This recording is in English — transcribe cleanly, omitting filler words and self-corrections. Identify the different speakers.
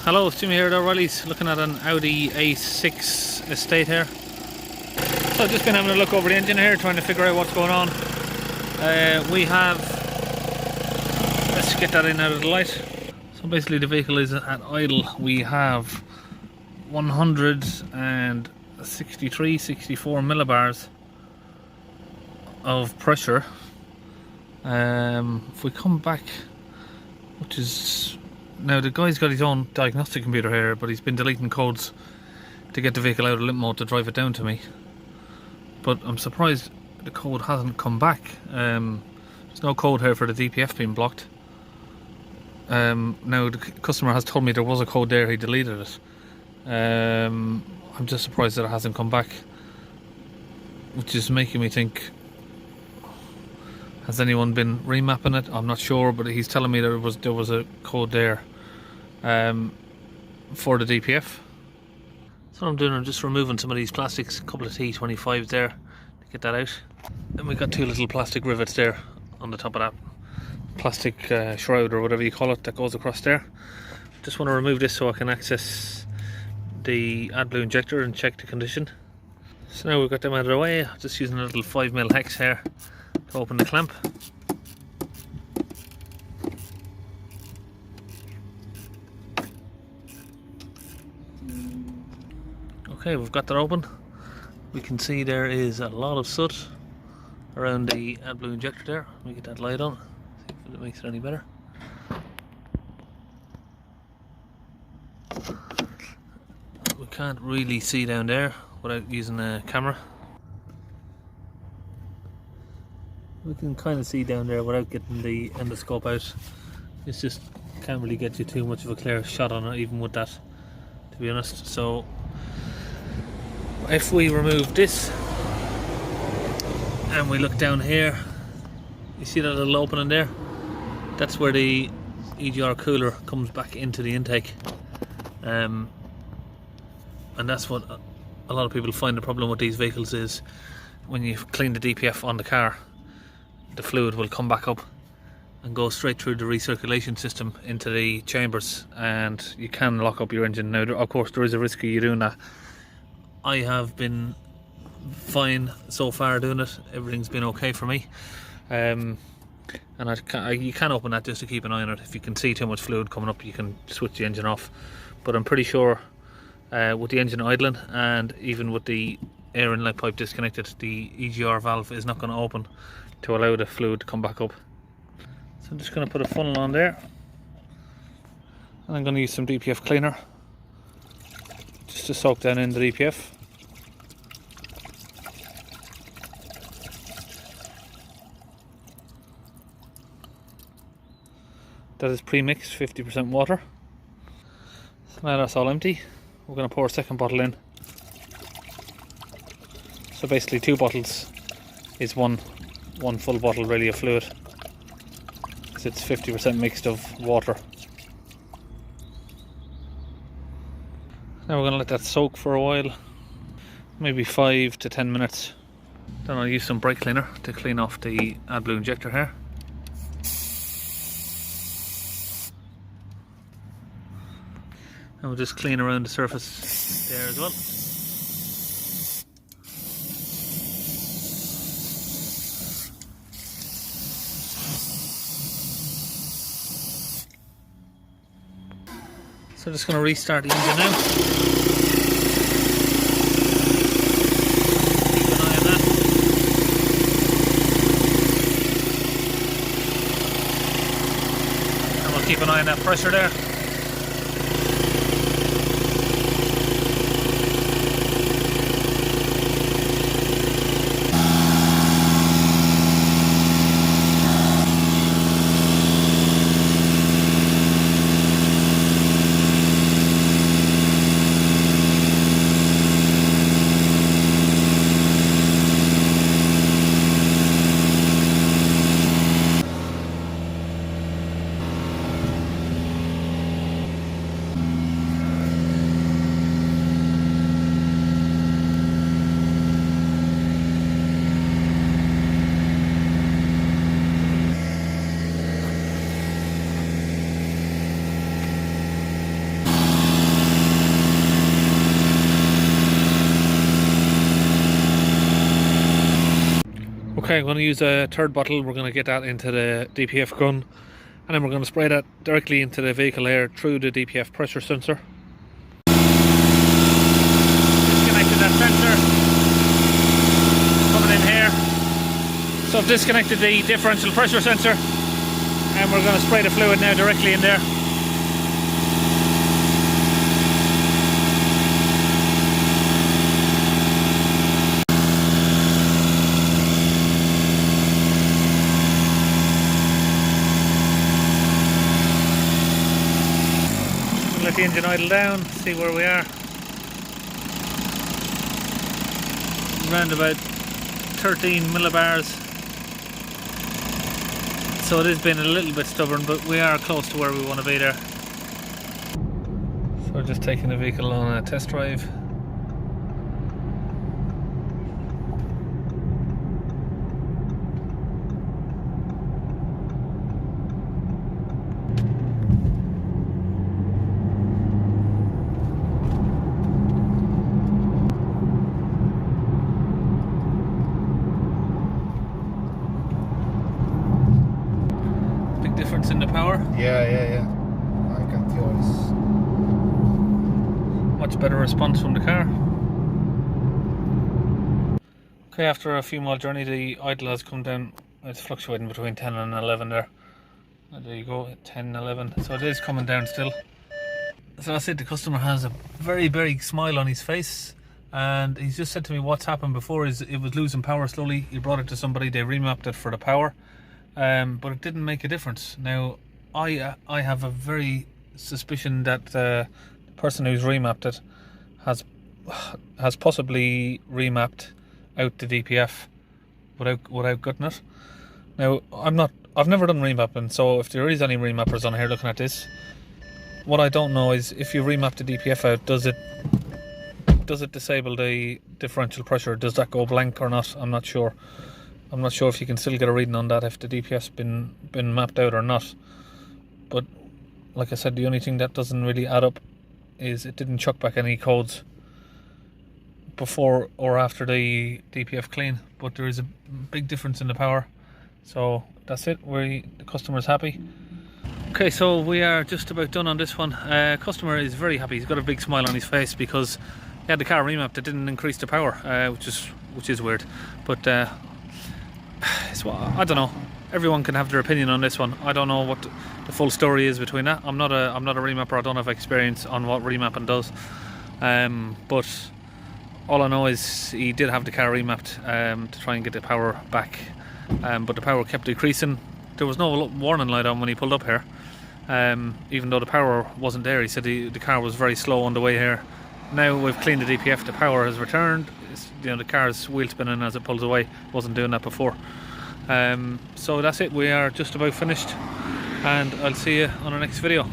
Speaker 1: Hello, it's Jimmy here at O'Reilly's, looking at an Audi A6 estate here. So I've just been having a look over the engine here, trying to figure out what's going on. We have, let's get that in out of the light. So basically the vehicle is at idle. We have 163-64 millibars of pressure. If we come back, which is, now the guy's got his own diagnostic computer here, but he's been deleting codes to get the vehicle out of limp mode to drive it down to me. But I'm surprised the code hasn't come back. There's no code here for the DPF being blocked. Now the customer has told me there was a code there, he deleted it. I'm just surprised that it hasn't come back, which is making me think, has anyone been remapping it? I'm not sure, but he's telling me there was a code there for the DPF. So what I'm doing, I'm just removing some of these plastics, a couple of T25s there to get that out. Then we've got two little plastic rivets there on the top of that plastic shroud or whatever you call it that goes across there. Just want to remove this so I can access the AdBlue injector and check the condition. So now we've got them out of the way, just using a little 5mm hex here to open the clamp. Okay, we've got that open. We can see there is a lot of soot around the AdBlue injector there. Let me get that light on, see if it makes it any better. We can't really see down there without using a camera. We can kind of see down there without getting the endoscope out. It's just can't really get you too much of a clear shot on it, even with that, to be honest. So if we remove this and we look down here, you see that little opening there? That's where the EGR cooler comes back into the intake. And that's what a lot of people find the problem with these vehicles is, when you clean the DPF on the car, the fluid will come back up and go straight through the recirculation system into the chambers, and you can lock up your engine. Now, of course, there is a risk of you doing that. I have been fine so far doing it. Everything's been okay for me. And you can open that just to keep an eye on it. If you can see too much fluid coming up, you can switch the engine off. But I'm pretty sure with the engine idling, and even with the air inlet pipe disconnected, the EGR valve is not going to open to allow the fluid to come back up. So I'm just going to put a funnel on there, and I'm going to use some DPF cleaner just to soak down in the DPF. That is pre-mixed, 50% water. So now that's all empty, we're going to pour a second bottle in. So basically 2 bottles is one full bottle really of fluid, because it's 50% mixed of water. Now we're going to let that soak for a while, maybe 5 to 10 minutes. Then I'll use some brake cleaner to clean off the AdBlue injector here. And we'll just clean around the surface there as well. So just going to restart the engine now. Keep an eye on that. And we'll keep an eye on that pressure there. Okay, I'm going to use a third bottle. We're going to get that into the DPF gun, and then we're going to spray that directly into the vehicle air through the DPF pressure sensor. Disconnected that sensor, coming in here. So I've disconnected the differential pressure sensor, and we're going to spray the fluid now directly in there. Let the engine idle down, see where we are. Around about 13 millibars. So it has been a little bit stubborn, but we are close to where we want to be there. So we're just taking the vehicle on a test drive. Difference in the power?
Speaker 2: Yeah. I can feel this.
Speaker 1: Much better response from the car. Okay, after a few mile journey, the idle has come down. It's fluctuating between 10 and 11 there. There you go, 10, 11. So it is coming down still. So I said the customer has a very big smile on his face, and he's just said to me what's happened before is it was losing power slowly. He brought it to somebody, they remapped it for the power. But it didn't make a difference. Now, I have a very suspicion that the person who's remapped it has possibly remapped out the DPF without gutting it. Now, I've never done remapping, so if there is any remappers on here looking at this, what I don't know is if you remap the DPF out, does it disable the differential pressure? Does that go blank or not? I'm not sure. I'm not sure if you can still get a reading on that if the DPF's been mapped out or not. But like I said, the only thing that doesn't really add up is it didn't chuck back any codes before or after the DPF clean. But there is a big difference in the power. So that's it. The customer's happy. Okay, so we are just about done on this one. Customer is very happy. He's got a big smile on his face because he had the car remapped. It didn't increase the power, which is weird. But I don't know. Everyone can have their opinion on this one. I don't know what the full story is between that. I'm not a remapper. I don't have experience on what remapping does. But all I know is he did have the car remapped to try and get the power back. But the power kept decreasing. There was no warning light on when he pulled up here. Even though the power wasn't there, he said the car was very slow on the way here. Now we've cleaned the DPF, the power has returned. The car's wheel spinning as it pulls away. Wasn't doing that before. So that's it. We are just about finished, and I'll see you on the next video.